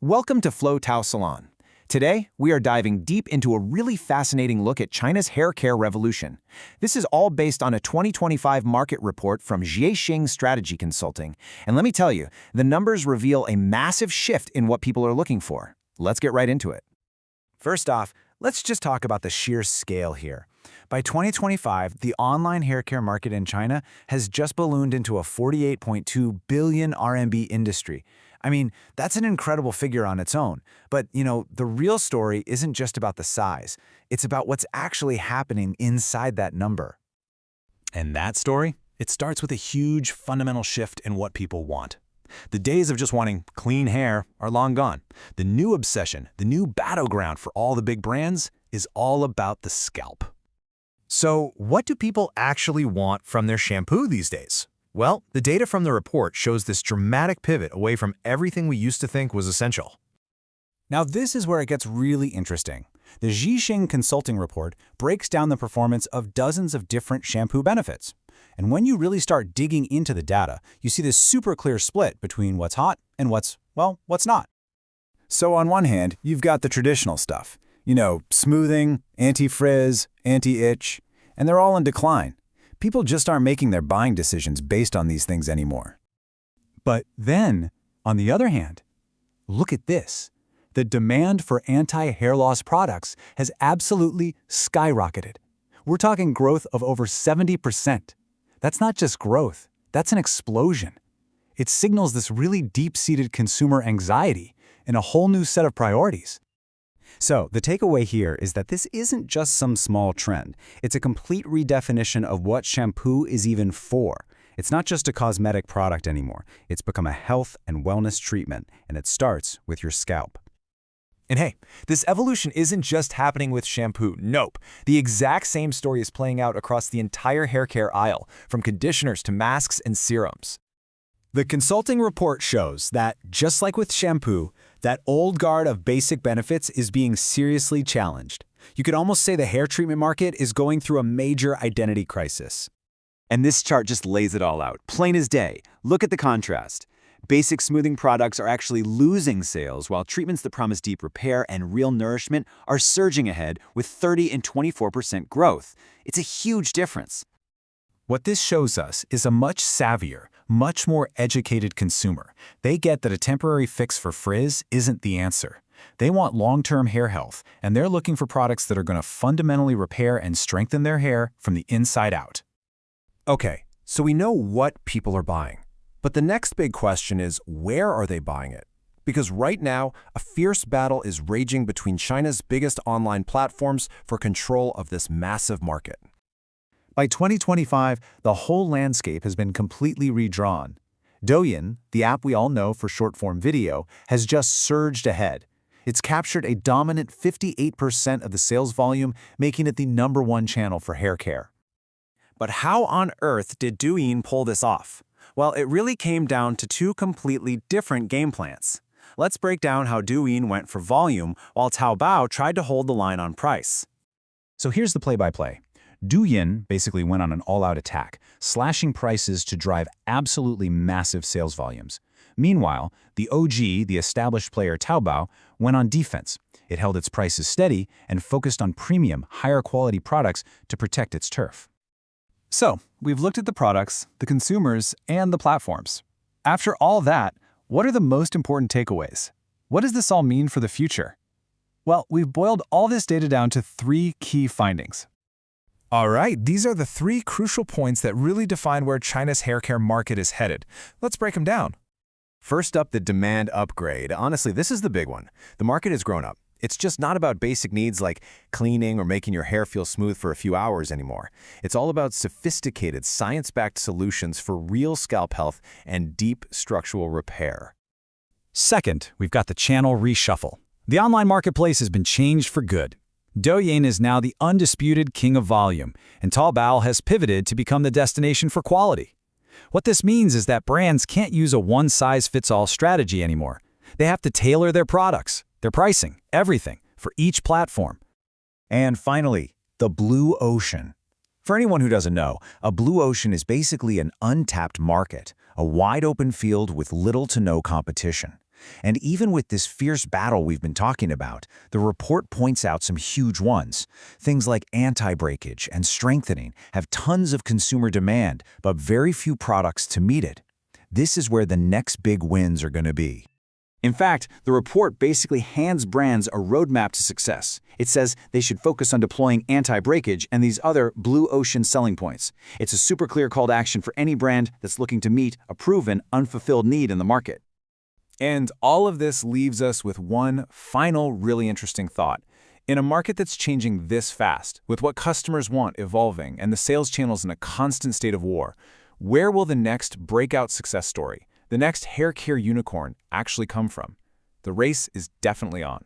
Welcome to Tao Salon. Today, we are diving deep into a really fascinating look at China's hair care revolution. This is all based on a 2025 market report from Zhixing Strategy Consulting. And let me tell you, the numbers reveal a massive shift in what people are looking for. Let's get right into it. First off, let's just talk about the sheer scale here. By 2025, the online hair care market in China has just ballooned into a 48.2 billion RMB industry. I mean, that's an incredible figure on its own. But, the real story isn't just about the size. It's about what's actually happening inside that number. And that story? It starts with a huge fundamental shift in what people want. The days of just wanting clean hair are long gone. The new obsession, the new battleground for all the big brands is all about the scalp. So, what do people actually want from their shampoo these days? Well, the data from the report shows this dramatic pivot away from everything we used to think was essential. Now this is where it gets really interesting. The Zhixing Consulting report breaks down the performance of dozens of different shampoo benefits. And when you really start digging into the data, you see this super clear split between what's hot and what's not. So on one hand, you've got the traditional stuff. Smoothing, anti-frizz, anti-itch, and they're all in decline. People just aren't making their buying decisions based on these things anymore. But then, on the other hand, look at this. The demand for anti-hair loss products has absolutely skyrocketed. We're talking growth of over 70%. That's not just growth, that's an explosion. It signals this really deep-seated consumer anxiety and a whole new set of priorities. So, the takeaway here is that this isn't just some small trend. It's a complete redefinition of what shampoo is even for. It's not just a cosmetic product anymore. It's become a health and wellness treatment, and it starts with your scalp. And hey, this evolution isn't just happening with shampoo. Nope. The exact same story is playing out across the entire hair care aisle, from conditioners to masks and serums. The consulting report shows that, just like with shampoo, that old guard of basic benefits is being seriously challenged. You could almost say the hair treatment market is going through a major identity crisis. And this chart just lays it all out, plain as day. Look at the contrast. Basic smoothing products are actually losing sales, while treatments that promise deep repair and real nourishment are surging ahead with 30 and 24% growth. It's a huge difference. What this shows us is a much savvier, much more educated consumer. They get that a temporary fix for frizz isn't the answer. They want long-term hair health, and they're looking for products that are going to fundamentally repair and strengthen their hair from the inside out. Okay, so we know what people are buying. But the next big question is, where are they buying it? Because right now, a fierce battle is raging between China's biggest online platforms for control of this massive market. By 2025, the whole landscape has been completely redrawn. Douyin, the app we all know for short-form video, has just surged ahead. It's captured a dominant 58% of the sales volume, making it the #1 channel for hair care. But how on earth did Douyin pull this off? Well, it really came down to two completely different game plans. Let's break down how Douyin went for volume while Taobao tried to hold the line on price. So here's the play-by-play. Douyin basically went on an all-out attack, slashing prices to drive absolutely massive sales volumes. Meanwhile, the OG, the established player Taobao, went on defense. It held its prices steady and focused on premium, higher-quality products to protect its turf. So, we've looked at the products, the consumers, and the platforms. After all that, what are the most important takeaways? What does this all mean for the future? Well, we've boiled all this data down to 3 key findings. All right, these are the 3 crucial points that really define where China's hair care market is headed. Let's break them down. First up, the demand upgrade. Honestly, this is the big one. The market has grown up. It's just not about basic needs like cleaning or making your hair feel smooth for a few hours anymore. It's all about sophisticated, science-backed solutions for real scalp health and deep structural repair. Second, we've got the channel reshuffle. The online marketplace has been changed for good. Douyin is now the undisputed king of volume, and Taobao has pivoted to become the destination for quality. What this means is that brands can't use a one-size-fits-all strategy anymore. They have to tailor their products, their pricing, everything, for each platform. And finally, the blue ocean. For anyone who doesn't know, a blue ocean is basically an untapped market, a wide-open field with little to no competition. And even with this fierce battle we've been talking about, the report points out some huge ones. Things like anti-breakage and strengthening have tons of consumer demand, but very few products to meet it. This is where the next big wins are going to be. In fact, the report basically hands brands a roadmap to success. It says they should focus on deploying anti-breakage and these other blue ocean selling points. It's a super clear call to action for any brand that's looking to meet a proven, unfulfilled need in the market. And all of this leaves us with one final really interesting thought. In a market that's changing this fast, with what customers want evolving and the sales channels in a constant state of war, where will the next breakout success story, the next hair care unicorn, actually come from? The race is definitely on.